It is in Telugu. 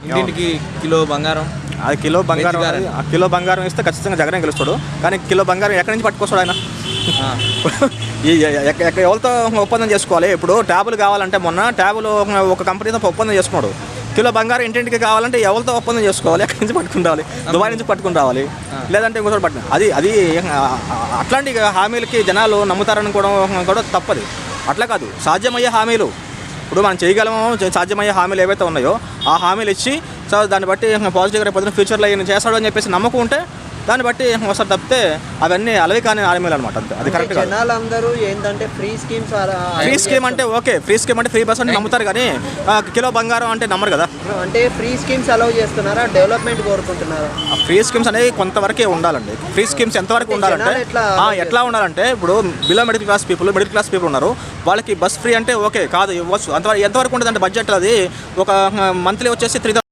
ఇంటింటికి కిలో బంగారం, అది కిలో బంగారం ఇస్తే ఖచ్చితంగా జగనే గెలుస్తాడు. కానీ కిలో బంగారం ఎక్కడి నుంచి పట్టుకొస్తాడు ఆయన? ఎవరితో ఒప్పందం చేసుకోవాలి? ఇప్పుడు ట్యాబులు కావాలంటే మొన్న ట్యాబులు ఒక కంపెనీతో ఒప్పందం చేసుకున్నాడు. కిలో బంగారం ఇంటింటికి కావాలంటే ఎవరితో ఒప్పందం చేసుకోవాలి? ఎక్కడి నుంచి పట్టుకుని రావాలి? దుబాయ్ నుంచి పట్టుకుని రావాలి, లేదంటే ఇంకోటి పట్టుకుని అది అట్లాంటి హామీలకి జనాలు నమ్ముతారని కూడా తప్పది. అట్లా కాదు, సాధ్యమయ్యే హామీలు ఇప్పుడు మనం చేయగలము, సాధ్యమయ్యే హామీలు ఏవైతే ఉన్నాయో ఆ హామీలు ఇచ్చి సో దాన్ని బట్టి పాజిటివ్గా రేపు ఫ్యూచర్లో ఈయన చేస్తాడు అని చెప్పేసి నమ్మకం ఉంటే దాన్ని బట్టి ఒకసారి తప్పితే అవన్నీ అలవి కానీ హామీలు అనమాట. అంతే, అది కరెక్ట్. జనాలందరూ ఏంటంటే ఫ్రీ స్కీమ్ అంటే ఓకే, ఫ్రీ స్కీమ్ అంటే ఫ్రీ బస్ అంటే నమ్ముతారు, కానీ కిలో బంగారం అంటే నమ్మరు కదా. అంటే ఫ్రీ స్కీమ్స్ అలౌ చేస్తున్నారా, డెవలప్మెంట్ కోరుకుంటున్నారా? ఫ్రీ స్కీమ్స్ అనేవి కొంతవరకే ఉండాలండి. ఫ్రీ స్కీమ్స్ ఎంతవరకు ఉండాలంటే ఎట్లా ఉండాలంటే ఇప్పుడు బిలో మిడిల్ క్లాస్ పీపుల్ ఉన్నారు, వాళ్ళకి బస్ ఫ్రీ అంటే ఓకే కాదు, ఇవ్వచ్చు. ఎంతవరకు ఉంటుంది అంటే బడ్జెట్ అది ఒక మంత్లీ వచ్చేసి 3000